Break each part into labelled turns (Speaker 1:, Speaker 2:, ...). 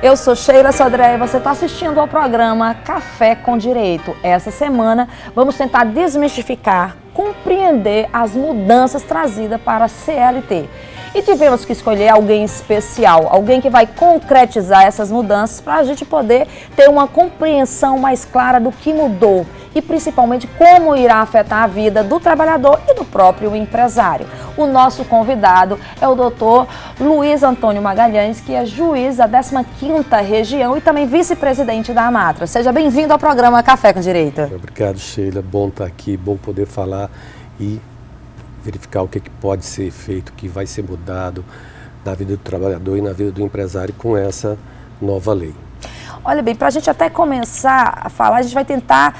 Speaker 1: Eu sou Sheila Sodré e você está assistindo ao programa Café com Direito. Essa semana vamos tentar desmistificar, compreender as mudanças trazidas para a CLT. E tivemos que escolher alguém especial, alguém que vai concretizar essas mudanças para a gente poder ter uma compreensão mais clara do que mudou e principalmente como irá afetar a vida do trabalhador e do próprio empresário. O nosso convidado é o doutor Luiz Antônio Magalhães, que é juiz da 15ª Região e também vice-presidente da AMATRA. Seja bem-vindo ao programa Café com Direito.
Speaker 2: Obrigado, Sheila. Bom estar aqui, bom poder falar e verificar o que pode ser feito, o que vai ser mudado na vida do trabalhador e na vida do empresário com essa nova lei.
Speaker 1: Olha bem, para a gente até começar a falar, a gente vai tentar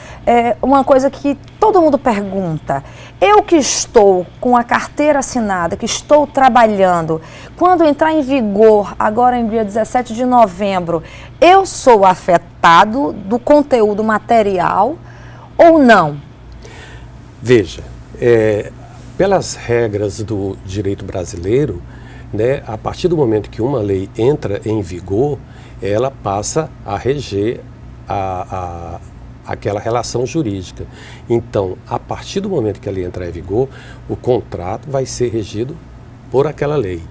Speaker 1: uma coisa que todo mundo pergunta. Eu que estou com a carteira assinada, que estou trabalhando, quando entrar em vigor, agora em dia 17 de novembro, eu sou afetado do conteúdo material ou não?
Speaker 2: Veja, pelas regras do direito brasileiro, né, a partir do momento que uma lei entra em vigor, ela passa a reger aquela relação jurídica. Então, a partir do momento que a lei entrar em vigor, o contrato vai ser regido por aquela lei.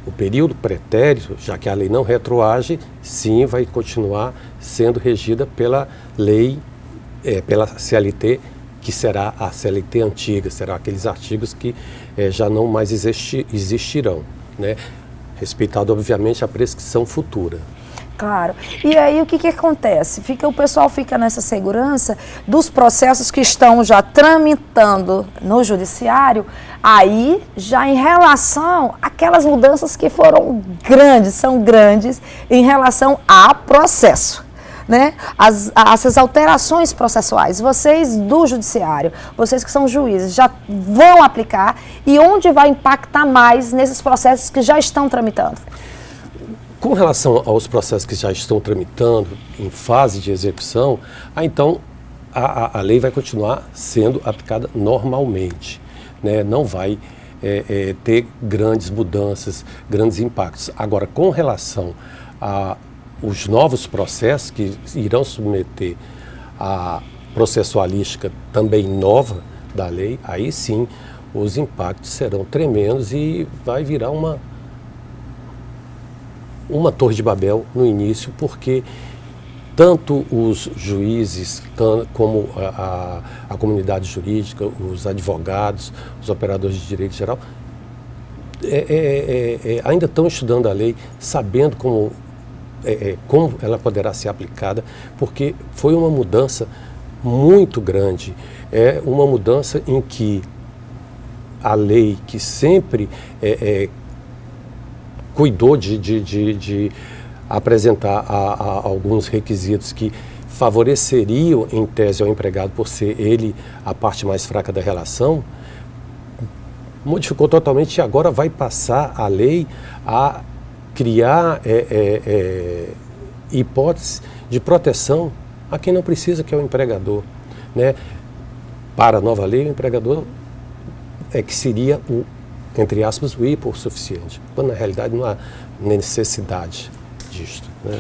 Speaker 2: O período pretérito, já que a lei não retroage, sim, vai continuar sendo regida pela lei, pela CLT, que será a CLT antiga, serão aqueles artigos que já não mais existirão, né? Respeitado, obviamente, a prescrição futura.
Speaker 1: Claro. E aí o que acontece? O pessoal fica nessa segurança dos processos que estão já tramitando no judiciário, aí já em relação àquelas mudanças que foram grandes, são grandes em relação a processo. Né? Essas alterações processuais, vocês do judiciário, vocês que são juízes, já vão aplicar e onde vai impactar mais nesses processos que já estão tramitando?
Speaker 2: Com relação aos processos que já estão tramitando em fase de execução, então a lei vai continuar sendo aplicada normalmente, né? Não vai ter grandes mudanças, grandes impactos. Agora, com relação aos novos processos que irão submeter a processualística também nova da lei, aí sim os impactos serão tremendos e vai virar uma torre de Babel no início, porque tanto os juízes como a comunidade jurídica, os advogados, os operadores de direito geral, ainda estão estudando a lei, sabendo como ela poderá ser aplicada, porque foi uma mudança muito grande. É uma mudança em que a lei, que sempre cuidou de apresentar alguns requisitos que favoreceriam, em tese, ao empregado por ser ele a parte mais fraca da relação, modificou totalmente e agora vai passar a lei a criar hipóteses de proteção a quem não precisa, que é o empregador, né? Para a nova lei, o empregador que seria o, entre aspas, o hipossuficiente, quando na realidade não há necessidade disto, né?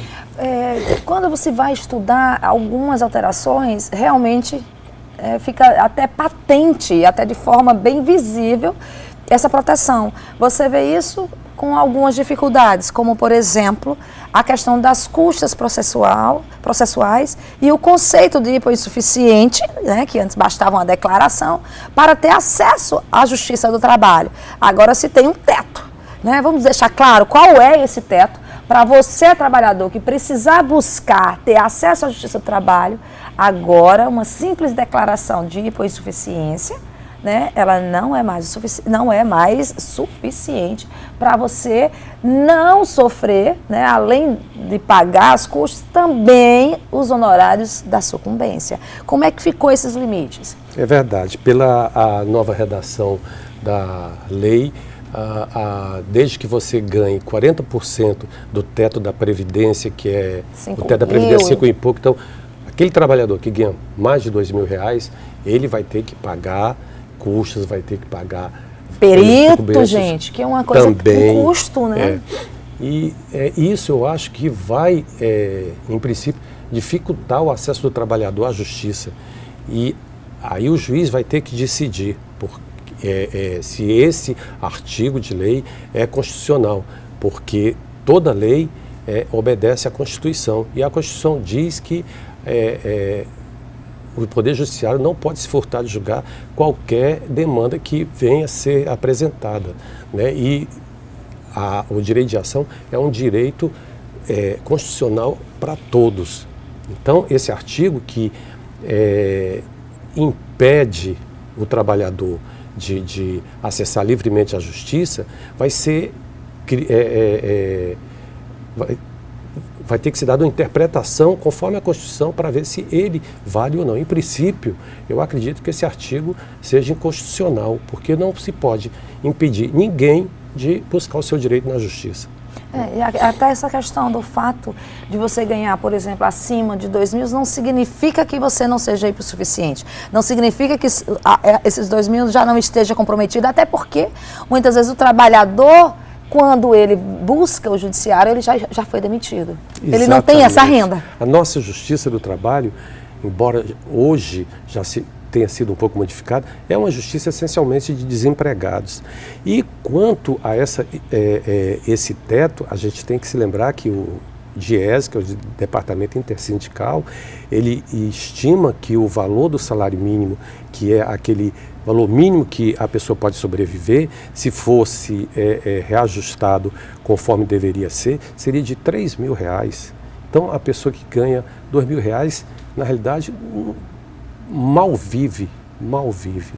Speaker 1: Quando você vai estudar algumas alterações, realmente fica até patente, até de forma bem visível, essa proteção. Você vê isso com algumas dificuldades, como, por exemplo, a questão das custas processuais e o conceito de hipossuficiente, né, que antes bastava uma declaração, para ter acesso à Justiça do Trabalho. Agora se tem um teto, né? Vamos deixar claro qual é esse teto para você, trabalhador, que precisar buscar ter acesso à Justiça do Trabalho. Agora, uma simples declaração de hipossuficiência, né, ela não é mais suficiente para você não sofrer, né, além de pagar as custas, também os honorários da sucumbência. Como é que ficou esses limites?
Speaker 2: É verdade. Pela a nova redação da lei, desde que você ganhe 40% do teto da Previdência, que é o teto da Previdência 5 e pouco, então aquele trabalhador que ganha mais de R$2.000, ele vai ter que pagar custos, vai ter que pagar
Speaker 1: perito, gente, que é uma coisa também, com custo, né?
Speaker 2: E isso eu acho que vai, em princípio, dificultar o acesso do trabalhador à justiça. E aí o juiz vai ter que decidir se esse artigo de lei é constitucional, porque toda lei obedece à Constituição. E a Constituição diz que o Poder Judiciário não pode se furtar de julgar qualquer demanda que venha a ser apresentada, né? E o direito de ação é um direito constitucional para todos. Então, esse artigo que impede o trabalhador de acessar livremente a justiça vai ter que ser dada uma interpretação conforme a Constituição para ver se ele vale ou não. Em princípio, eu acredito que esse artigo seja inconstitucional, porque não se pode impedir ninguém de buscar o seu direito na justiça.
Speaker 1: E até essa questão do fato de você ganhar, por exemplo, acima de 2.000, não significa que você não seja hipossuficiente. Não significa que esses 2.000 já não esteja comprometido, até porque muitas vezes o trabalhador, quando ele busca o judiciário, ele já foi demitido.
Speaker 2: Exatamente.
Speaker 1: Ele não tem essa renda.
Speaker 2: A nossa justiça do trabalho, embora hoje já tenha sido um pouco modificada, é uma justiça essencialmente de desempregados. E quanto a esse teto, a gente tem que se lembrar que o DIES, que é o Departamento Intersindical, ele estima que o valor do salário mínimo, que é aquele valor mínimo que a pessoa pode sobreviver, se fosse reajustado conforme deveria ser, seria de R$3.000. Então, a pessoa que ganha R$2.000, na realidade, mal vive.